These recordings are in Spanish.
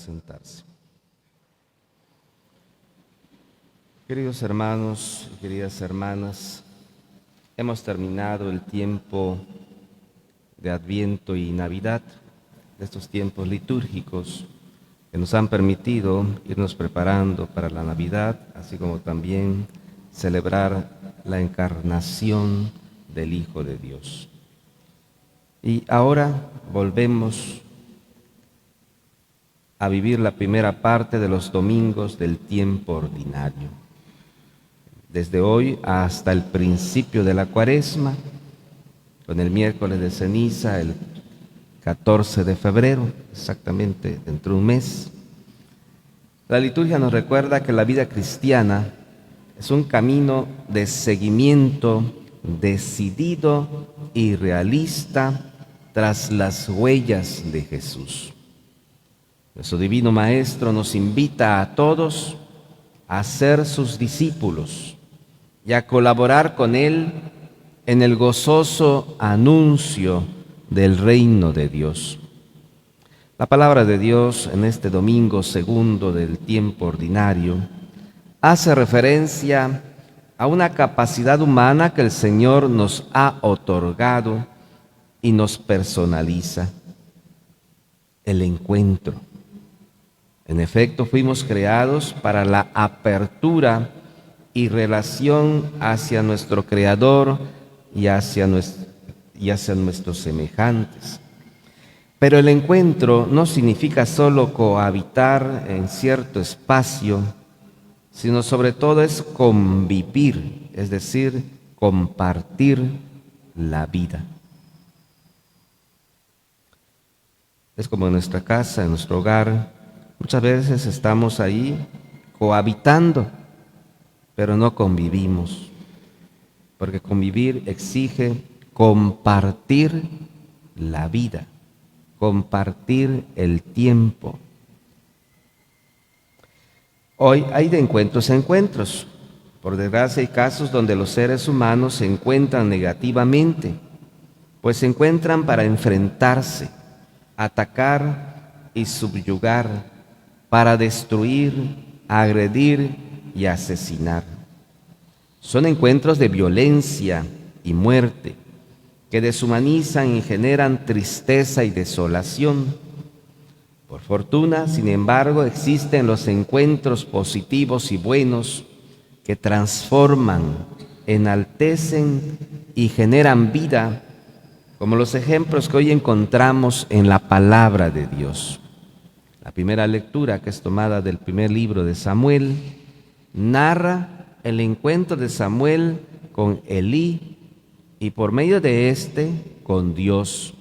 sentarse. Queridos hermanos y queridas hermanas, hemos terminado el tiempo de Adviento y Navidad, de estos tiempos litúrgicos que nos han permitido irnos preparando para la Navidad, así como también celebrar la encarnación del Hijo de Dios. Y ahora volvemos a vivir la primera parte de los domingos del tiempo ordinario. Desde hoy hasta el principio de la Cuaresma, con el miércoles de ceniza, el 14 de febrero, exactamente dentro de un mes. La liturgia nos recuerda que la vida cristiana es un camino de seguimiento decidido y realista tras las huellas de Jesús. Nuestro Divino Maestro nos invita a todos a ser sus discípulos y a colaborar con Él en el gozoso anuncio del reino de Dios. La palabra de Dios en este domingo segundo del tiempo ordinario hace referencia a una capacidad humana que el Señor nos ha otorgado y nos personaliza: el encuentro. En efecto, fuimos creados para la apertura y relación hacia nuestro Creador y hacia nuestros semejantes. Pero el encuentro no significa solo cohabitar en cierto espacio, sino sobre todo es convivir, es decir, compartir la vida. Es como en nuestra casa, en nuestro hogar, muchas veces estamos ahí cohabitando, pero no convivimos, porque convivir exige compartir la vida, compartir el tiempo. Hoy hay de encuentros a encuentros. Por desgracia hay casos donde los seres humanos se encuentran negativamente, pues se encuentran para enfrentarse, atacar y subyugar, para destruir, agredir y asesinar. Son encuentros de violencia y muerte que deshumanizan y generan tristeza y desolación. Por fortuna, sin embargo, existen los encuentros positivos y buenos que transforman, enaltecen y generan vida, como los ejemplos que hoy encontramos en la palabra de Dios. La primera lectura, que es tomada del primer libro de Samuel, narra el encuentro de Samuel con Elí y por medio de éste con Dios,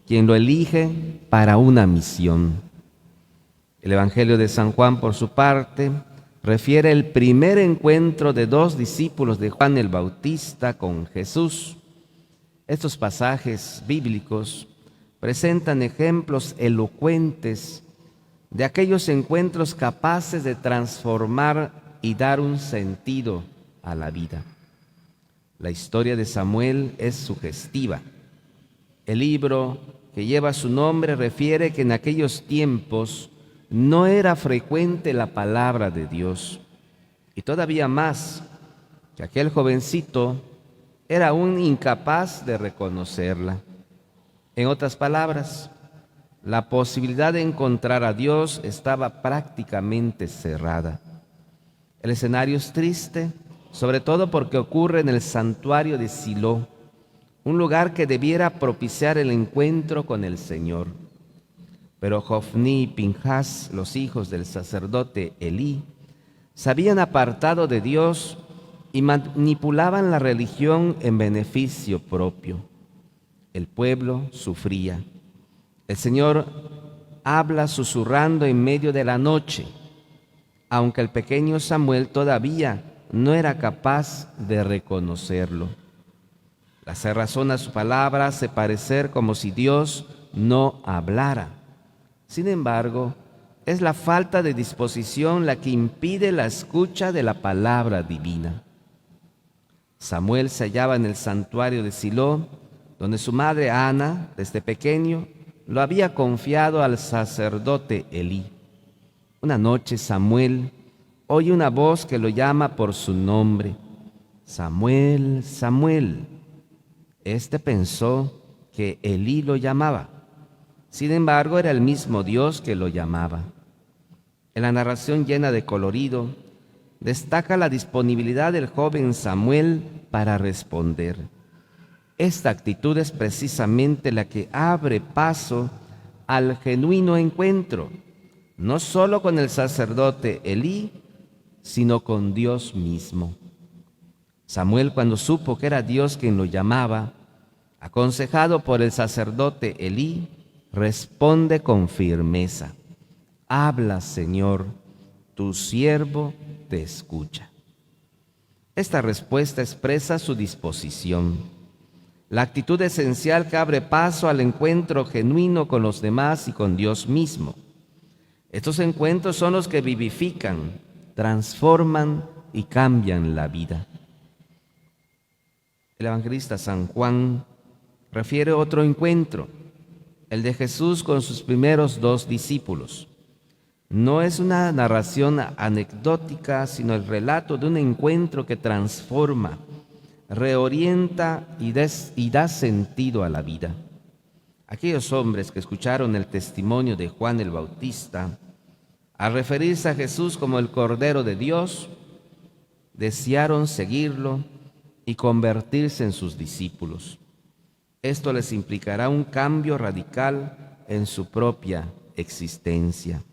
quien lo elige para una misión. El Evangelio de San Juan, por su parte, refiere el primer encuentro de dos discípulos de Juan el Bautista con Jesús. Estos pasajes bíblicos presentan ejemplos elocuentes de aquellos encuentros capaces de transformar y dar un sentido a la vida. La historia de Samuel es sugestiva. El libro que lleva su nombre refiere que en aquellos tiempos no era frecuente la palabra de Dios, y todavía más, que aquel jovencito era aún incapaz de reconocerla. En otras palabras, la posibilidad de encontrar a Dios estaba prácticamente cerrada. El escenario es triste, sobre todo porque ocurre en el santuario de Silo, un lugar que debiera propiciar el encuentro con el Señor. Pero Jofní y Pinjas, los hijos del sacerdote Elí, se habían apartado de Dios y manipulaban la religión en beneficio propio. El pueblo sufría. El Señor habla susurrando en medio de la noche, aunque el pequeño Samuel todavía no era capaz de reconocerlo. La cerrazón a su palabra hace parecer como si Dios no hablara. Sin embargo, es la falta de disposición la que impide la escucha de la palabra divina. Samuel se hallaba en el santuario de Silo, donde su madre Ana, desde pequeño, lo había confiado al sacerdote Elí. Una noche Samuel oye una voz que lo llama por su nombre. Samuel, Samuel. Este pensó que Elí lo llamaba. Sin embargo, era el mismo Dios que lo llamaba. En la narración llena de colorido, destaca la disponibilidad del joven Samuel para responder. Esta actitud es precisamente la que abre paso al genuino encuentro, no solo con el sacerdote Elí, sino con Dios mismo. Samuel, cuando supo que era Dios quien lo llamaba, aconsejado por el sacerdote Elí, responde con firmeza: habla, Señor, tu siervo te escucha. Esta respuesta expresa su disposición, la actitud esencial que abre paso al encuentro genuino con los demás y con Dios mismo. Estos encuentros son los que vivifican, transforman y cambian la vida. El evangelista San Juan refiere otro encuentro, el de Jesús con sus primeros 2 discípulos. No es una narración anecdótica, sino el relato de un encuentro que transforma, reorienta y da sentido a la vida. Aquellos hombres que escucharon el testimonio de Juan el Bautista, al referirse a Jesús como el Cordero de Dios, desearon seguirlo y convertirse en sus discípulos. Esto les implicará un cambio radical en su propia existencia.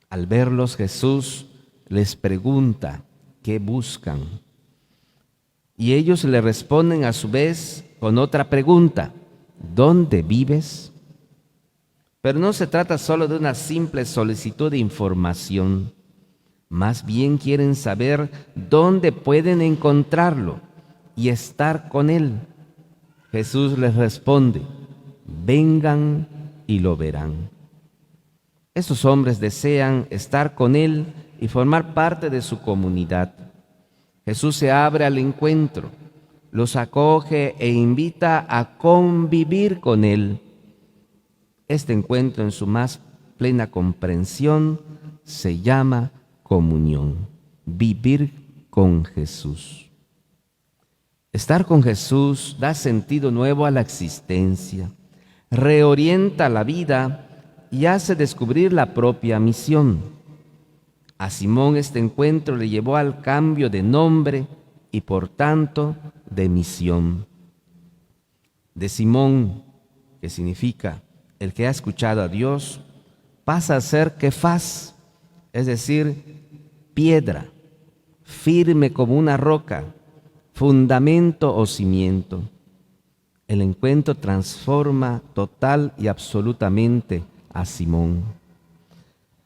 Al verlos, Jesús les pregunta qué buscan. Y ellos le responden a su vez con otra pregunta: ¿dónde vives? Pero no se trata solo de una simple solicitud de información. Más bien quieren saber dónde pueden encontrarlo y estar con Él. Jesús les responde: vengan y lo verán. Estos hombres desean estar con Él y formar parte de su comunidad. Jesús se abre al encuentro, los acoge e invita a convivir con Él. Este encuentro, en su más plena comprensión, se llama comunión, vivir con Jesús. Estar con Jesús da sentido nuevo a la existencia, reorienta la vida y hace descubrir la propia misión. A Simón este encuentro le llevó al cambio de nombre y por tanto de misión. De Simón, que significa el que ha escuchado a Dios, pasa a ser Kefas, es decir, piedra, firme como una roca, fundamento o cimiento. El encuentro transforma total y absolutamente a Simón.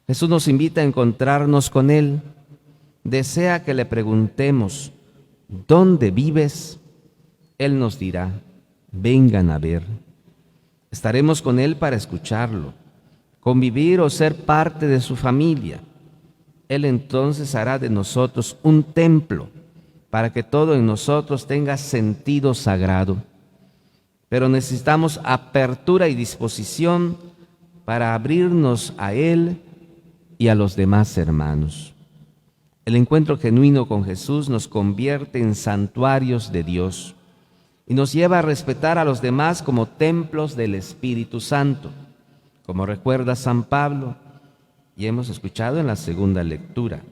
Jesús nos invita a encontrarnos con Él. Desea que le preguntemos: ¿dónde vives? Él nos dirá: vengan a ver. Estaremos con Él para escucharlo, convivir o ser parte de su familia. Él entonces hará de nosotros un templo para que todo en nosotros tenga sentido sagrado. Pero necesitamos apertura y disposición para abrirnos a Él y a los demás hermanos. El encuentro genuino con Jesús nos convierte en santuarios de Dios y nos lleva a respetar a los demás como templos del Espíritu Santo, como recuerda San Pablo y hemos escuchado en la segunda lectura.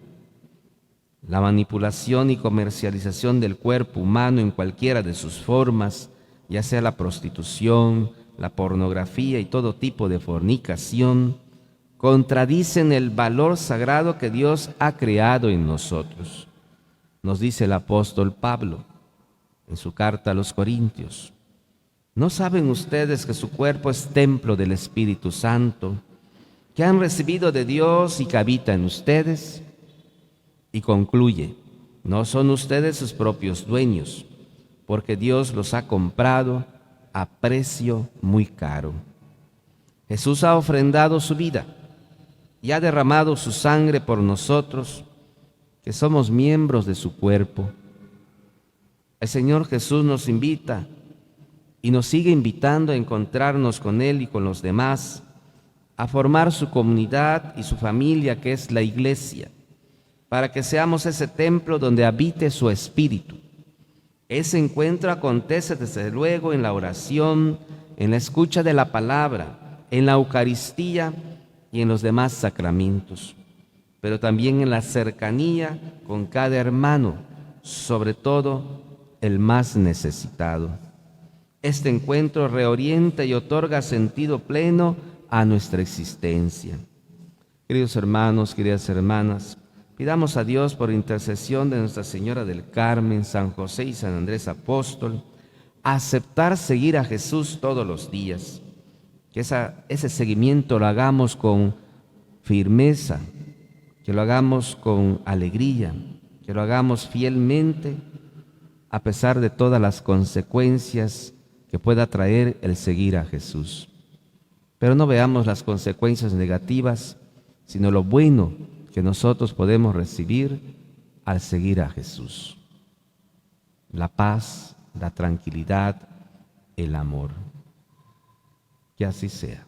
La manipulación y comercialización del cuerpo humano en cualquiera de sus formas, ya sea la prostitución, la pornografía y todo tipo de fornicación, contradicen el valor sagrado que Dios ha creado en nosotros. Nos dice el apóstol Pablo en su carta a los Corintios: ¿no saben ustedes que su cuerpo es templo del Espíritu Santo, que han recibido de Dios y que habita en ustedes? Y concluye: ¿no son ustedes sus propios dueños? Porque Dios los ha comprado a precio muy caro. Jesús ha ofrendado su vida y ha derramado su sangre por nosotros, que somos miembros de su cuerpo. El Señor Jesús nos invita y nos sigue invitando a encontrarnos con Él y con los demás a formar su comunidad y su familia, que es la iglesia, para que seamos ese templo donde habite su espíritu. Ese encuentro acontece desde luego en la oración, en la escucha de la palabra, en la Eucaristía y en los demás sacramentos, pero también en la cercanía con cada hermano, sobre todo el más necesitado. Este encuentro reorienta y otorga sentido pleno a nuestra existencia. Queridos hermanos, queridas hermanas, pidamos a Dios por intercesión de Nuestra Señora del Carmen, San José y San Andrés Apóstol, aceptar seguir a Jesús todos los días. Que ese seguimiento lo hagamos con firmeza, que lo hagamos con alegría, que lo hagamos fielmente, a pesar de todas las consecuencias que pueda traer el seguir a Jesús. Pero no veamos las consecuencias negativas, sino lo bueno que nosotros podemos recibir al seguir a Jesús. La paz, la tranquilidad, el amor. Que así sea.